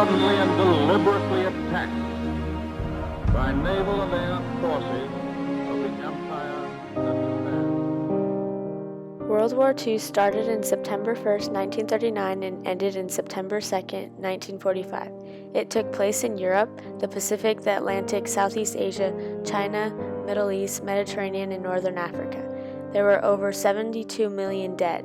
suddenly and deliberately attacked by naval and air forces of the Empire of Japan. World War II started in September 1st, 1939 and ended in September 2nd, 1945. It took place in Europe, the Pacific, the Atlantic, Southeast Asia, China, Middle East, Mediterranean, and Northern Africa. There were over 72 million dead.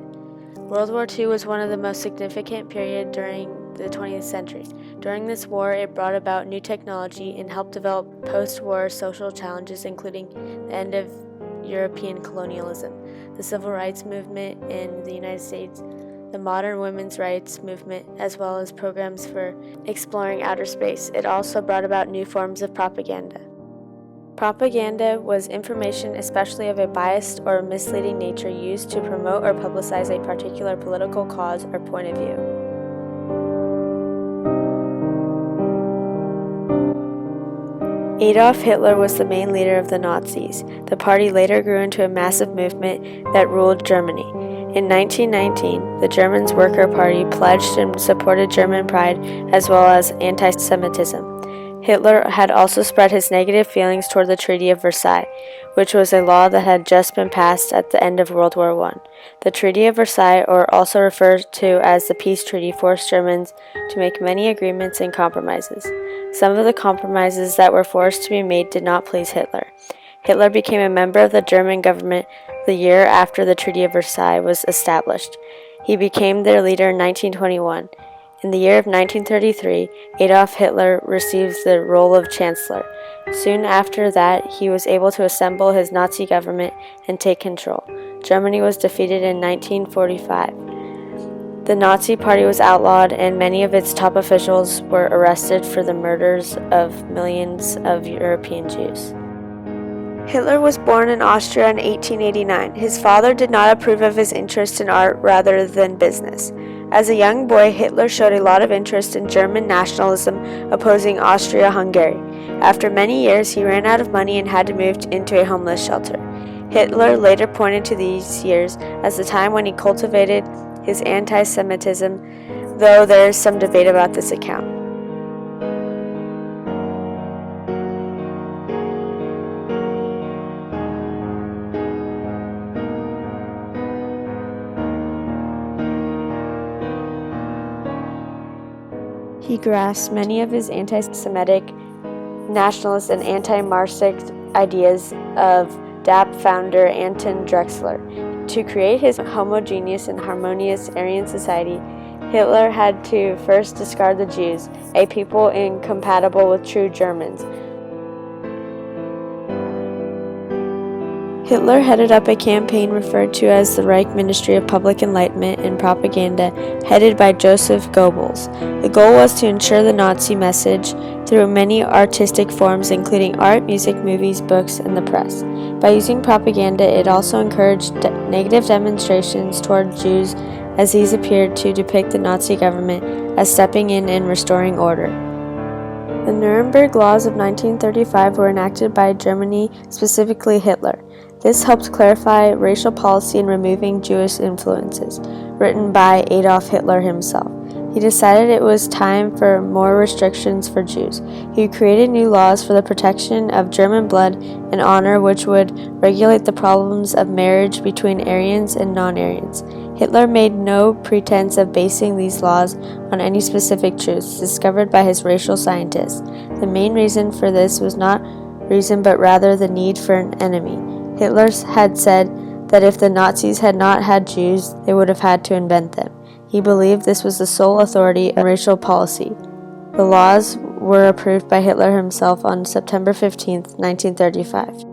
World War II was one of the most significant periods during the 20th century. During this war, it brought about new technology and helped develop post-war social challenges, including the end of European colonialism, the civil rights movement in the United States, the modern women's rights movement, as well as programs for exploring outer space. It also brought about new forms of propaganda. Propaganda was information, especially of a biased or misleading nature, used to promote or publicize a particular political cause or point of view. Adolf Hitler was the main leader of the Nazis. The party later grew into a massive movement that ruled Germany. In 1919, the Germans' Worker' Party pledged and supported German pride as well as anti-Semitism. Hitler had also spread his negative feelings toward the Treaty of Versailles, which was a law that had just been passed at the end of World War I. The Treaty of Versailles, or also referred to as the Peace Treaty, forced Germans to make many agreements and compromises. Some of the compromises that were forced to be made did not please Hitler. Hitler became a member of the German government the year after the Treaty of Versailles was established. He became their leader in 1921. In the year of 1933, Adolf Hitler received the role of Chancellor. Soon after that, he was able to assemble his Nazi government and take control. Germany was defeated in 1945. The Nazi Party was outlawed, and many of its top officials were arrested for the murders of millions of European Jews. Hitler was born in Austria in 1889. His father did not approve of his interest in art rather than business. As a young boy, Hitler showed a lot of interest in German nationalism, opposing Austria-Hungary. After many years, he ran out of money and had to move into a homeless shelter. Hitler later pointed to these years as the time when he cultivated his anti-Semitism, though there is some debate about this account. He grasped many of his anti-Semitic, nationalist, and anti-Marxist ideas of DAP founder Anton Drexler. To create his homogeneous and harmonious Aryan society, Hitler had to first discard the Jews, a people incompatible with true Germans. Hitler headed up a campaign referred to as the Reich Ministry of Public Enlightenment and Propaganda, headed by Joseph Goebbels. The goal was to ensure the Nazi message through many artistic forms, including art, music, movies, books, and the press. By using propaganda, it also encouraged negative demonstrations toward Jews, as these appeared to depict the Nazi government as stepping in and restoring order. The Nuremberg Laws of 1935 were enacted by Germany, specifically Hitler. This helped clarify racial policy in removing Jewish influences, written by Adolf Hitler himself. He decided it was time for more restrictions for Jews. He created new laws for the protection of German blood and honor, which would regulate the problems of marriage between Aryans and non-Aryans. Hitler made no pretense of basing these laws on any specific truths discovered by his racial scientists. The main reason for this was not reason but rather the need for an enemy. Hitler had said that if the Nazis had not had Jews, they would have had to invent them. He believed this was the sole authority of racial policy. The laws were approved by Hitler himself on September 15, 1935.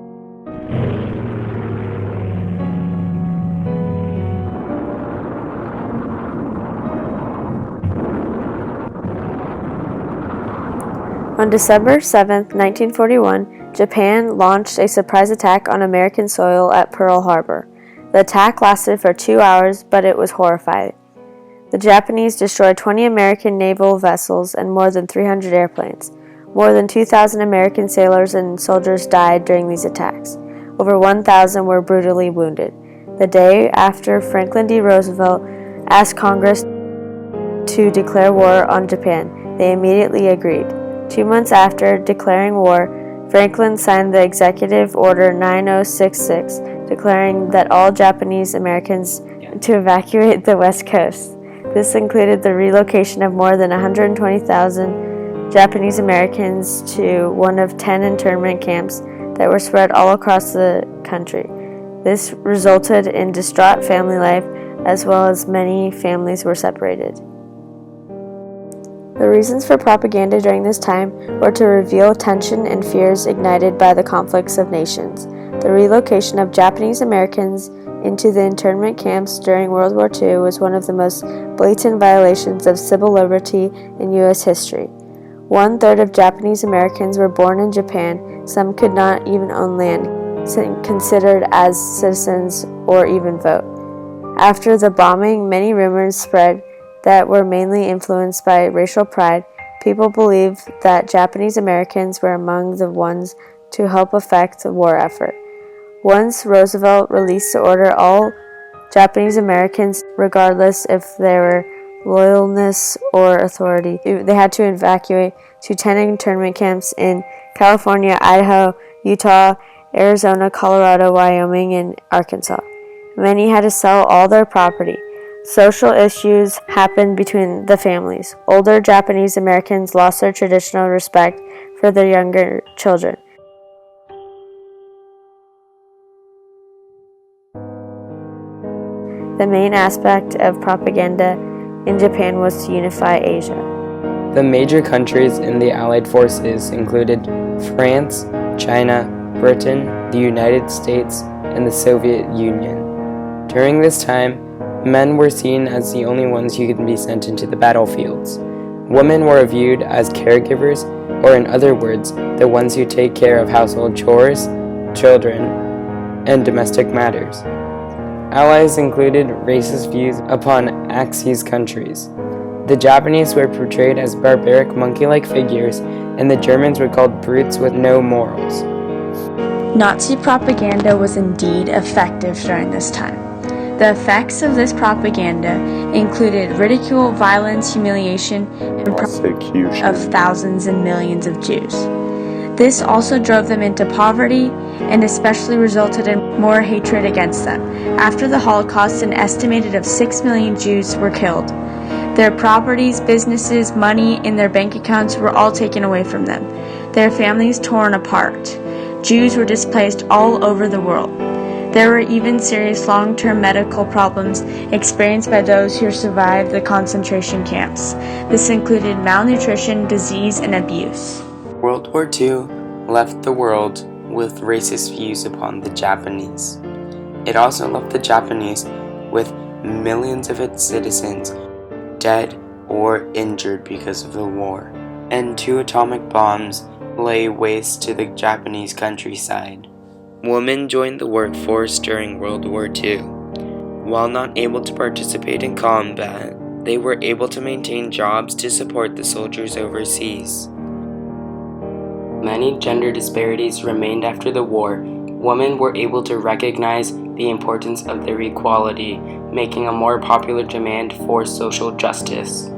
On December 7, 1941, Japan launched a surprise attack on American soil at Pearl Harbor. The attack lasted for 2 hours, but it was horrifying. The Japanese destroyed 20 American naval vessels and more than 300 airplanes. More than 2,000 American sailors and soldiers died during these attacks. Over 1,000 were brutally wounded. The day after, Franklin D. Roosevelt asked Congress to declare war on Japan. They immediately agreed. 2 months after declaring war, Franklin signed the Executive Order 9066, declaring that all Japanese Americans to evacuate the West Coast. This included the relocation of more than 120,000 Japanese Americans to one of 10 internment camps that were spread all across the country. This resulted in distraught family life, as well as many families were separated. The reasons for propaganda during this time were to reveal tension and fears ignited by the conflicts of nations. The relocation of Japanese Americans into the internment camps during World War II was one of the most blatant violations of civil liberty in U.S. history. 1/3 of Japanese Americans were born in Japan. Some could not even own land, considered as citizens, or even vote. After the bombing, many rumors spread that were mainly influenced by racial pride. People believed that Japanese Americans were among the ones to help affect the war effort. Once Roosevelt released the order, all Japanese Americans, regardless if they were loyalness or authority, they had to evacuate to 10 internment camps in California, Idaho, Utah, Arizona, Colorado, Wyoming, and Arkansas. Many had to sell all their property. Social issues happened between the families. Older Japanese Americans lost their traditional respect for their younger children. The main aspect of propaganda in Japan was to unify Asia. The major countries in the Allied forces included France, China, Britain, the United States, and the Soviet Union. During this time, men were seen as the only ones who could be sent into the battlefields. Women were viewed as caregivers, or in other words, the ones who take care of household chores, children, and domestic matters. Allies included racist views upon Axis countries. The Japanese were portrayed as barbaric monkey-like figures, and the Germans were called brutes with no morals. Nazi propaganda was indeed effective during this time. The effects of this propaganda included ridicule, violence, humiliation, and persecution of thousands and millions of Jews. This also drove them into poverty and especially resulted in more hatred against them. After the Holocaust, an estimated of 6 million Jews were killed. Their properties, businesses, money, and their bank accounts were all taken away from them. Their families torn apart. Jews were displaced all over the world. There were even serious long-term medical problems experienced by those who survived the concentration camps. This included malnutrition, disease, and abuse. World War II left the world with racist views upon the Japanese. It also left the Japanese with millions of its citizens dead or injured because of the war, and 2 atomic bombs lay waste to the Japanese countryside. Women joined the workforce during World War II. While not able to participate in combat, they were able to maintain jobs to support the soldiers overseas. Many gender disparities remained after the war. Women were able to recognize the importance of their equality, making a more popular demand for social justice.